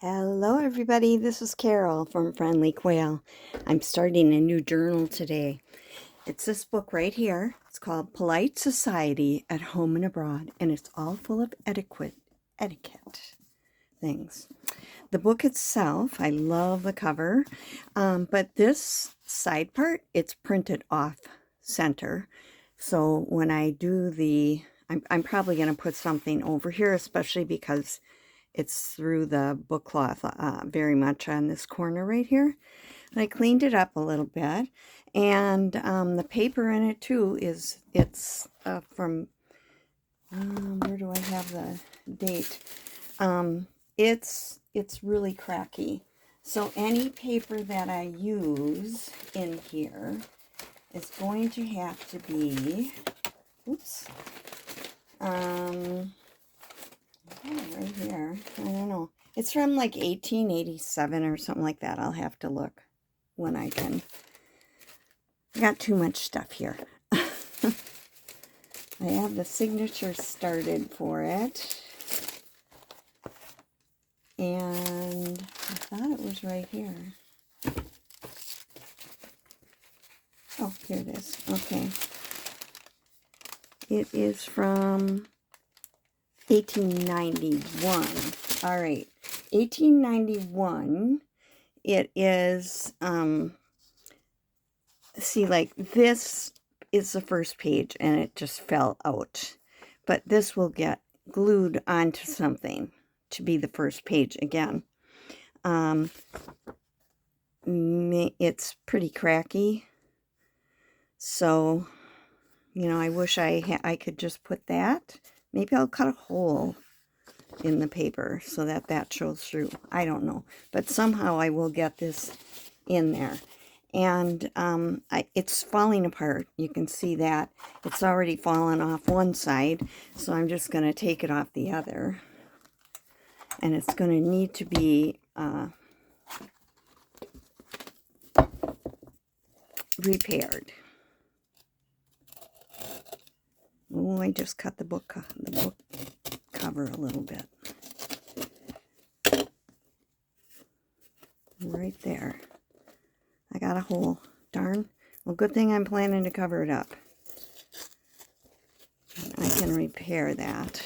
Hello, everybody. This is Carol from Friendly Quail. I'm starting a new journal today. It's this book right here. It's called Polite Society at Home and Abroad, and it's all full of etiquette things. The book itself, I love the cover, but this side part, it's printed off center. So when I do I'm probably going to put something over here, especially because it's through the book cloth very much on this corner right here. And I cleaned it up a little bit. And the paper in it too it's from, where do I have the date? It's really cracky. So any paper that I use in here is going to have to be, oops, right here. I don't know. It's from like 1887 or something like that. I'll have to look when I can. I got too much stuff here. I have the signature started for it. And I thought it was right here. Oh, here it is. Okay. It is from 1891. All right. 1891. It is, see, like this is the first page and it just fell out. But this will get glued onto something to be the first page again. It's pretty cracky. So, you know, I wish I could just put that. Maybe I'll cut a hole in the paper so that shows through. I don't know. But somehow I will get this in there. And it's falling apart. You can see that. It's already fallen off one side. So I'm just going to take it off the other. And it's going to need to be repaired. Oh, I just cut the book cover a little bit. Right there. I got a hole. Darn. Well, good thing I'm planning to cover it up. I can repair that.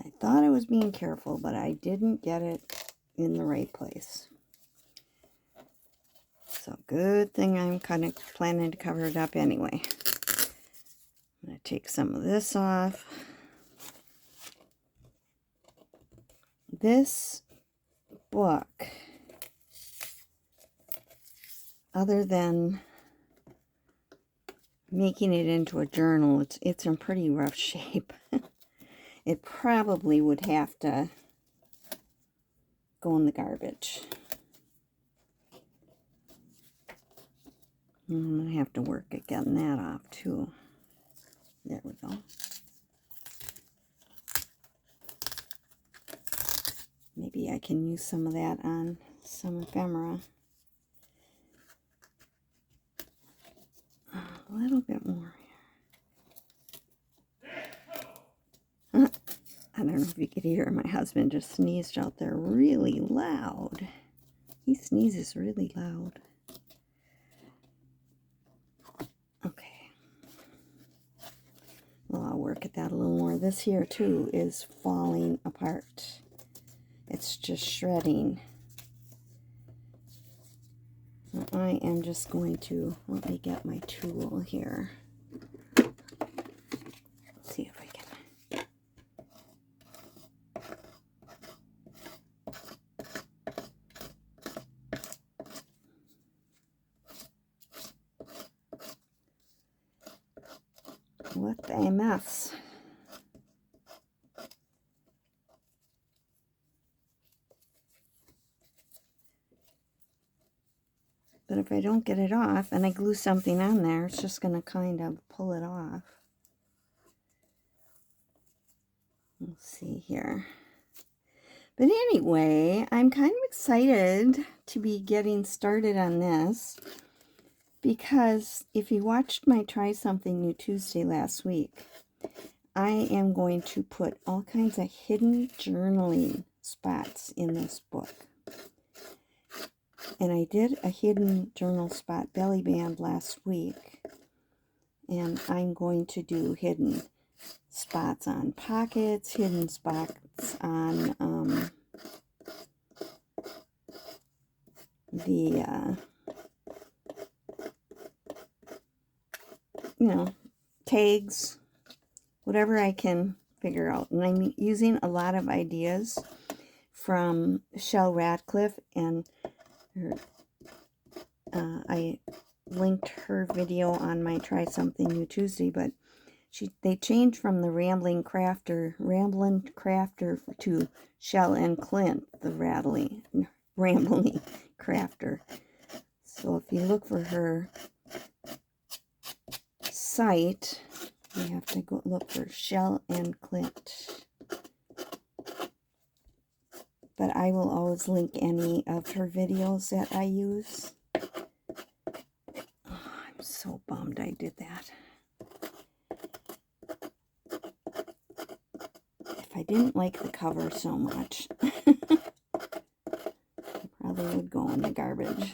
I thought I was being careful, but I didn't get it in the right place. So good thing I'm kind of planning to cover it up anyway. I'm going to take some of this off. This book, other than making it into a journal, it's in pretty rough shape. It probably would have to go in the garbage. I'm going to have to work at getting that off too. There we go. Maybe I can use some of that on some ephemera. A little bit more here. I don't know if you could hear, my husband just sneezed out there really loud. He sneezes really loud. Okay. Well, I'll work at that a little more. This here, too, is falling apart. It's just shredding. So I am just going to, let me get my tool here. Let's see if I can. What a mess. But if I don't get it off and I glue something on there, it's just going to kind of pull it off. Let's see here. But anyway, I'm kind of excited to be getting started on this because if you watched my Try Something New Tuesday last week, I am going to put all kinds of hidden journaling spots in this book. And I did a hidden journal spot belly band last week. And I'm going to do hidden spots on pockets, hidden spots on the, tags, whatever I can figure out. And I'm using a lot of ideas from Shel Radcliffe, and I linked her video on my Try Something New Tuesday, but they changed from the Ramblin' Crafter to Shel and Clint, the Rambling Crafter. So if you look for her site, you have to go look for Shel and Clint. But I will always link any of her videos that I use. Oh, I'm so bummed I did that. If I didn't like the cover so much, I probably would go in the garbage.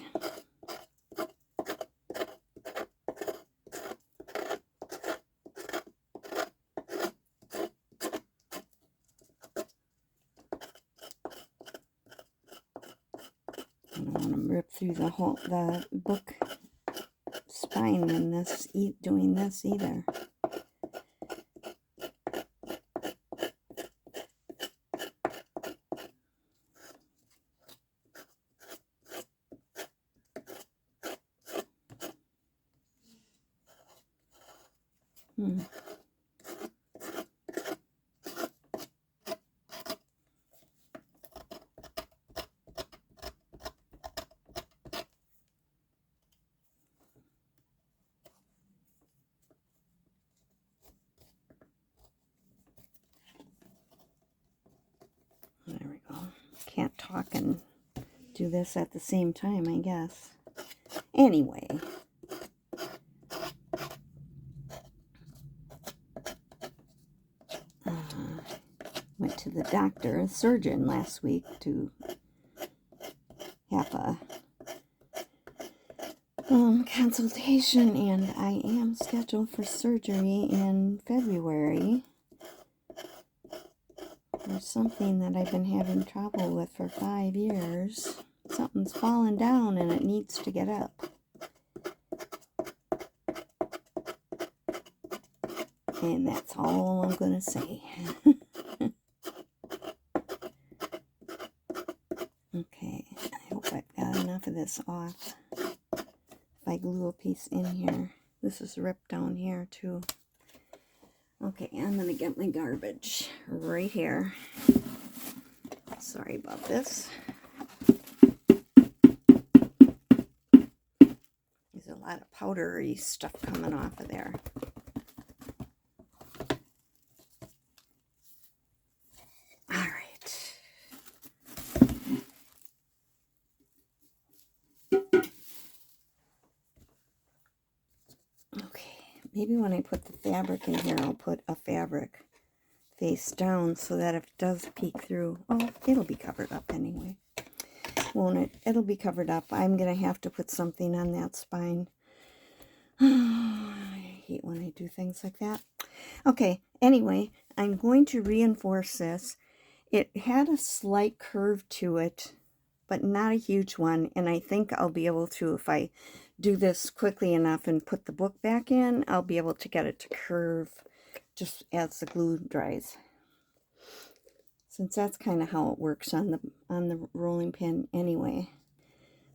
I don't want to rip through the book spine in this, doing this either. There we go. Can't talk and do this at the same time, I guess. Anyway. Went to the doctor, a surgeon, last week to have a consultation, and I am scheduled for surgery in February for something that I've been having trouble with for 5 years. Something's fallen down and it needs to get up. And that's all I'm going to say. Okay, I hope I've got enough of this off. If I glue a piece in here. This is ripped down here too. Okay, I'm going to get my garbage right here. Sorry about this. There's a lot of powdery stuff coming off of there. All right. Okay, maybe when I put the fabric in here, I'll put a fabric face down so that if it does peek through, oh, it'll be covered up anyway. Won't it? It'll be covered up. I'm going to have to put something on that spine. I hate when I do things like that. Okay, anyway, I'm going to reinforce this. It had a slight curve to it, but not a huge one. And I think I'll be able to, if I do this quickly enough and put the book back in, I'll be able to get it to curve just as the glue dries. Since that's kind of how it works on the rolling pin anyway.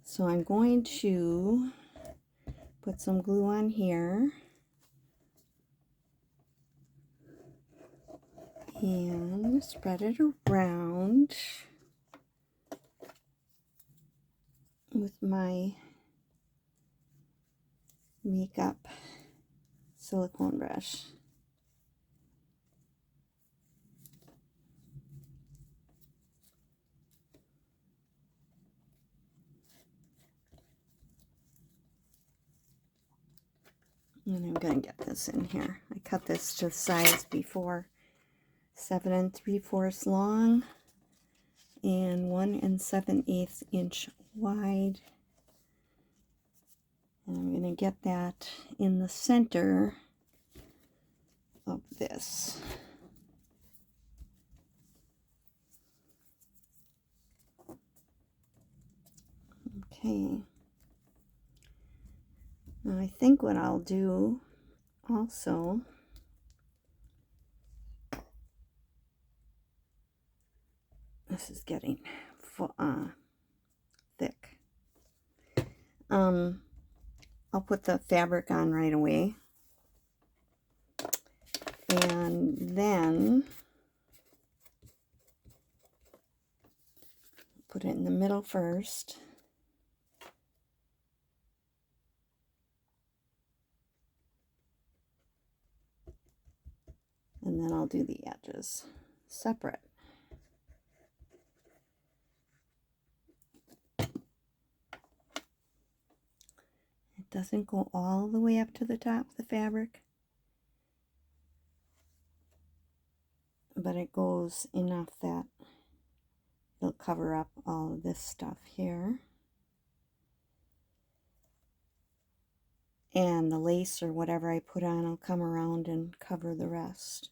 So I'm going to put some glue on here. And spread it around with my makeup silicone brush. And I'm going to get this in here. I cut this to size before, 7 3/4 long and 1 7/8 inch wide. And I'm going to get that in the center of this. Okay. Now I think what I'll do also, this is getting thick. I'll put the fabric on right away, and then put it in the middle first. And then I'll do the edges separate. It doesn't go all the way up to the top of the fabric, but it goes enough that it'll cover up all of this stuff here. And the lace or whatever I put on will come around and cover the rest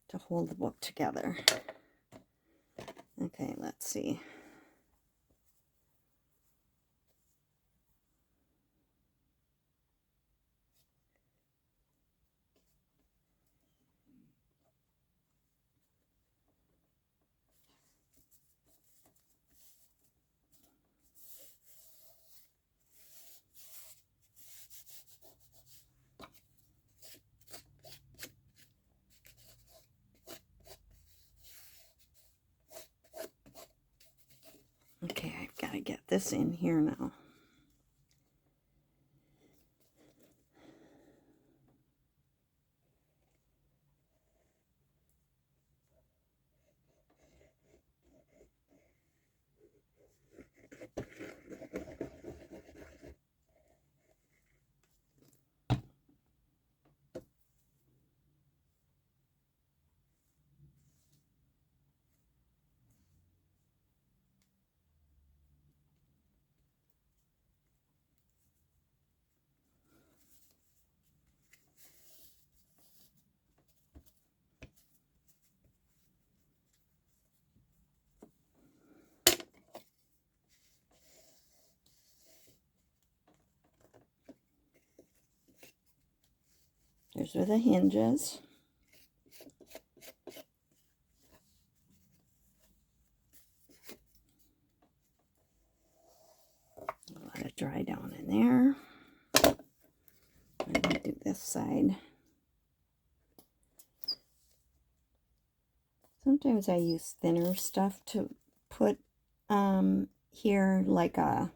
to hold the book together. Okay, let's see. Okay, I've got to get this in here now. There's where the hinges. Let it dry down in there. I'm going to do this side. Sometimes I use thinner stuff to put here, like a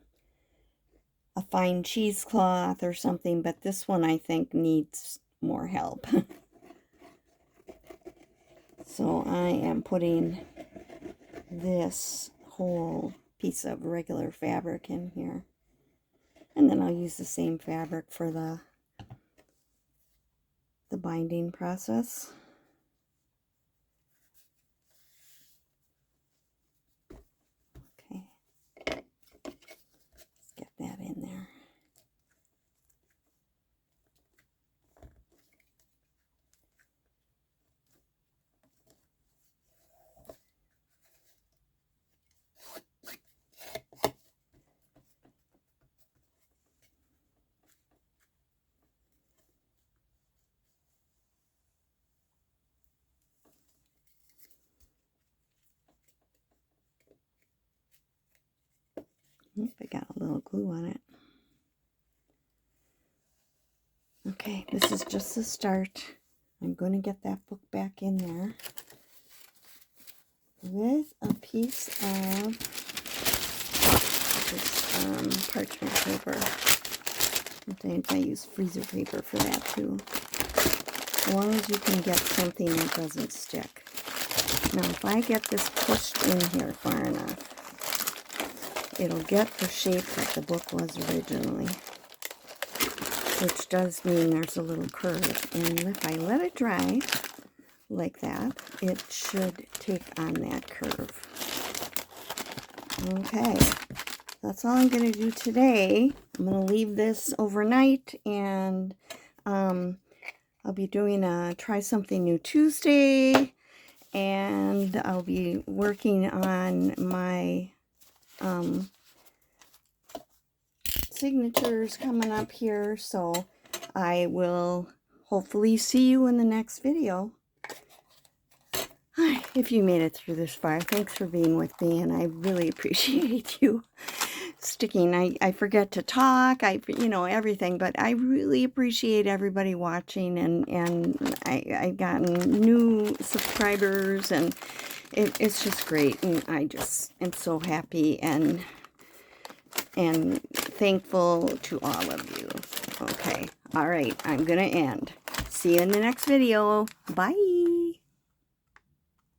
fine cheesecloth or something, but this one I think needs more help. So I am putting this whole piece of regular fabric in here, and then I'll use the same fabric for the binding process. Okay, let's get that in there. I got a little glue on it. Okay, this is just the start. I'm going to get that book back in there with a piece of this parchment paper. Sometimes I use freezer paper for that too. As long as you can get something that doesn't stick. Now, if I get this pushed in here far enough, it'll get the shape that the book was originally. which does mean there's a little curve. And if I let it dry like that, it should take on that curve. Okay, that's all I'm going to do today. I'm going to leave this overnight, and I'll be doing a Try Something New Tuesday, and I'll be working on my signatures coming up here, so I will hopefully see you in the next video. If you made it through this far, thanks for being with me, and I really appreciate you sticking. I forget to talk, everything, but I really appreciate everybody watching, and I've gotten new subscribers, and it's just great, and I just am so happy and thankful to all of you. Okay, all right, I'm gonna end. See you in the next video. Bye.